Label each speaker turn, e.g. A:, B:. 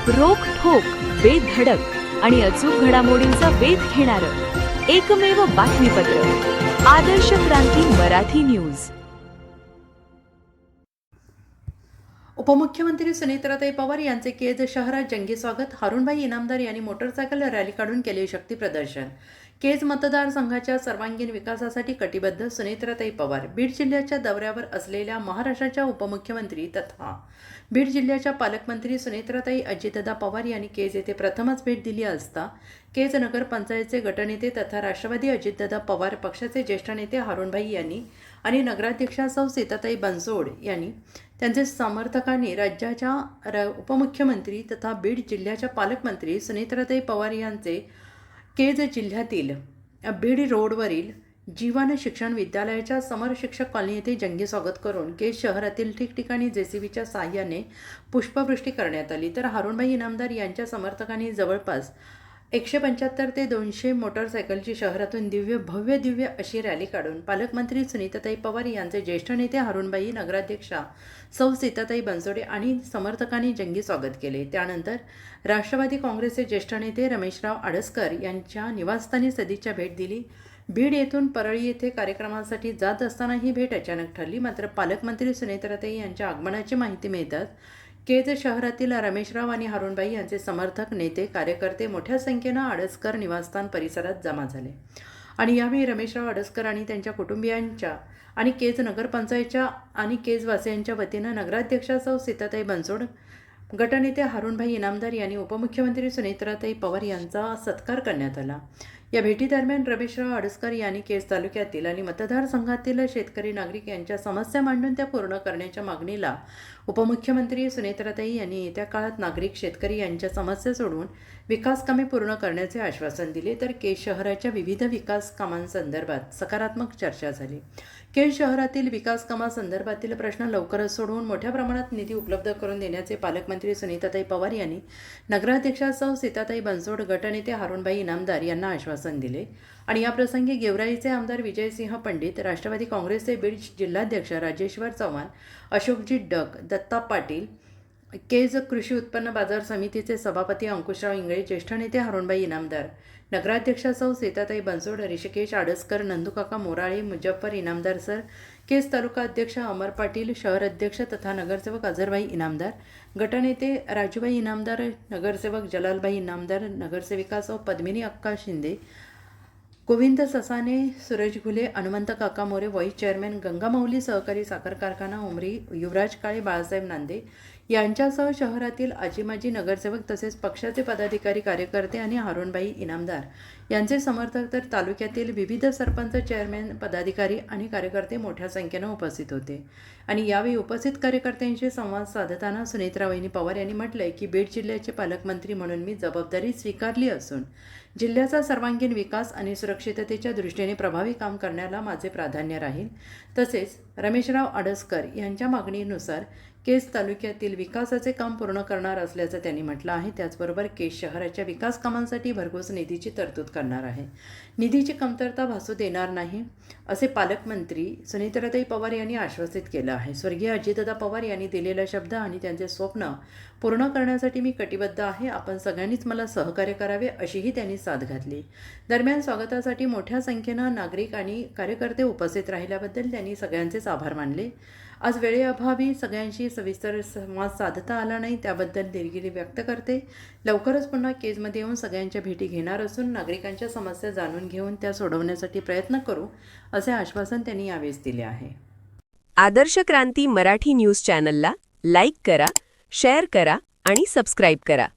A: रोखठोक, बेधडक आणि अचूक घडामोडींचा वेध घेणारं एकमेव बातमीपत्र आदर्श क्रांती मराठी न्यूज.
B: उपमुख्यमंत्री सुनेत्राताई पवार यांचे केज शहरात जंगी स्वागत. हारुणभाई इनामदार यांनी मोटरसायकल रॅली काढून केले शक्ती प्रदर्शन. केज मतदारसंघाच्या सर्वांगीण विकासासाठी कटिबद्ध सुनेत्राताई पवार. बीड जिल्ह्याच्या दौऱ्यावर असलेल्या महाराष्ट्राच्या उपमुख्यमंत्री तथा बीड जिल्ह्याच्या पालकमंत्री सुनेत्राताई अजितदादा पवार यांनी केज येथे प्रथमच भेट दिली असता केज नगरपंचायतचे गटनेते तथा राष्ट्रवादी अजितदादा पवार पक्षाचे ज्येष्ठ नेते हारुणभाई यांनी आणि नगराध्यक्षा सौ सीताताई बनसोड यांनी त्यांचे समर्थकांनी राज्याच्या उपमुख्यमंत्री तथा बीड जिल्ह्याच्या पालकमंत्री सुनेत्राताई पवार यांचे केज जिल्ह्यातील बीड रोडवरील जीवन शिक्षण विद्यालयाच्या समर शिक्षक कॉलनी येथे जंगी स्वागत करून केज शहरातील ठिकठिकाणी जेसीबीच्या साहाय्याने पुष्पवृष्टी करण्यात आली. तर हारुणभाई इनामदार यांच्या समर्थकांनी जवळपास 175 ते 200 मोटरसायकलची शहरातून भव्य दिव्य अशी रॅली काढून पालकमंत्री सुनीताताई पवार यांचे ज्येष्ठ नेते हारुणभाई, नगराध्यक्षा सौ सीताताई बनसोडे आणि समर्थकांनी जंगी स्वागत केले. त्यानंतर राष्ट्रवादी काँग्रेसचे ज्येष्ठ नेते रमेशराव आडसकर यांच्या निवासस्थानी सदिच्छा भेट दिली. बीड येथून परळी येथे कार्यक्रमासाठी जात असताना ही भेट अचानक ठरली. मात्र पालकमंत्री सुनेत्राताई यांच्या आगमनाची माहिती मिळताच केज शहरातील रमेशराव आणि हारुणभाई यांचे समर्थक, नेते, कार्यकर्ते मोठ्या संख्येनं आडसकर निवासस्थान परिसरात जमा झाले आणि यावेळी रमेशराव आडसकर आणि त्यांच्या कुटुंबियांच्या आणि केज नगरपंचायतच्या आणि केजवासियांच्या वतीनं नगराध्यक्षा सौ सीताताई बनसोड, गटनेते हारुणभाई इनामदार यांनी उपमुख्यमंत्री सुनेत्राताई पवार यांचा सत्कार करण्यात आला. या भेटीदरम्यान रमेशराव आडसकर यांनी केज तालुक्यातील आणि मतदारसंघातील शेतकरी नागरिक यांच्या समस्या मांडून त्या पूर्ण करण्याच्या मागणीला उपमुख्यमंत्री सुनेत्राताई यांनी येत्या काळात नागरिक, शेतकरी यांच्या समस्या सोडवून विकास कामे पूर्ण करण्याचे आश्वासन दिले. तर केज शहराच्या विविध विकास कामांसंदर्भात सकारात्मक चर्चा झाली. केज शहरातील विकास कामांसंदर्भातील प्रश्न लवकरच सोडवून मोठ्या प्रमाणात निधी उपलब्ध करून देण्याचे पालकमंत्री सुनीताताई पवार यांनी नगराध्यक्षा सौ सीताताई बनसोड, गटनेते हारुणभाई इनामदार यांना आश्वासन दिले. आणि या प्रसंगी गेवराईचे आमदार विजयसिंह पंडित, राष्ट्रवादी काँग्रेसचे बीड जिल्हाध्यक्ष राजेश्वर चव्हाण, अशोकजी डक, दत्ता पाटील, केज कृषी उत्पन्न बाजार समितीचे सभापती अंकुशराव इंगळे, ज्येष्ठ नेते हारुणभाई इनामदार, नगराध्यक्षा सौ सीताताई बनसोड, ऋषिकेश आडसकर, नंदूकाका मोराळे, मुजफ्फर इनामदार सर, केज तालुका अध्यक्ष अमर पाटील, शहर अध्यक्ष तथा नगरसेवक अझरभाई इनामदार, गटनेते राजूभाई इनामदार, नगरसेवक जलालभाई इनामदार, नगरसेविका सौ पद्मिनी अक्का शिंदे, गोविंद ससाने, सूरज घुले, हनुमंत काका मोरे, व्हाईस चेअरमॅन गंगामाऊली सहकारी साखर कारखाना उमरी, युवराज काळे, बाळासाहेब नांदे यांच्यासह शहरातील आजीमाजी नगरसेवक तसेच पक्षाचे पदाधिकारी, कार्यकर्ते आणि हारुणभाई इनामदार यांचे समर्थक, तर तालुक्यातील विविध सरपंच, चेअरमॅन, पदाधिकारी आणि कार्यकर्ते मोठ्या संख्येनं उपस्थित होते. आणि यावेळी उपस्थित कार्यकर्त्यांशी संवाद साधताना सुनेत्राबाई पवार यांनी म्हटलंय की बीड जिल्ह्याचे पालकमंत्री म्हणून मी जबाबदारी स्वीकारली असून जिल्ह्याचा सर्वांगीण विकास आणि सुरक्षिततेच्या दृष्टीने प्रभावी काम करण्याला माझे प्राधान्य राहील. तसेच रमेशराव आडसकर यांच्या मागणीनुसार केज तालुक्यातील विकासाचे काम पूर्ण करणार असल्याचं त्यांनी म्हटलं आहे. त्याचबरोबर केज शहराच्या विकास कामांसाठी भरघोस निधीची तरतूद करणार आहे. निधीची कमतरता भासू देणार नाही असे पालकमंत्री सुनेत्राताई पवार यांनी आश्वासित केलं आहे. स्वर्गीय अजितदादा पवार यांनी दिलेला शब्द आणि त्यांचे स्वप्न पूर्ण करण्यासाठी मी कटिबद्ध आहे. आपण सगळ्यांनीच मला सहकार्य करावे अशीही त्यांनी साथ घातली. दरम्यान स्वागतासाठी मोठ्या संख्येनं नागरिक आणि कार्यकर्ते उपस्थित राहिल्याबद्दल त्यांनी सगळ्यांचेच आभार मानले. आज वेळेअभावी सगळ्यांशी सविस्तर संवाद साधता आला नाही, त्याबद्दल दिलगिरी व्यक्त करते. लवकरच पुन्हा केजमध्ये येऊन सगळ्यांच्या भेटी घेणार असून नागरिकांच्या समस्या जाणून घेऊन त्या सोडवण्यासाठी प्रयत्न करू असे आश्वासन त्यांनी यावेळेस दिले आहे.
A: आदर्श क्रांती मराठी न्यूज चॅनलला लाईक करा, शेअर करा आणि सबस्क्राईब करा.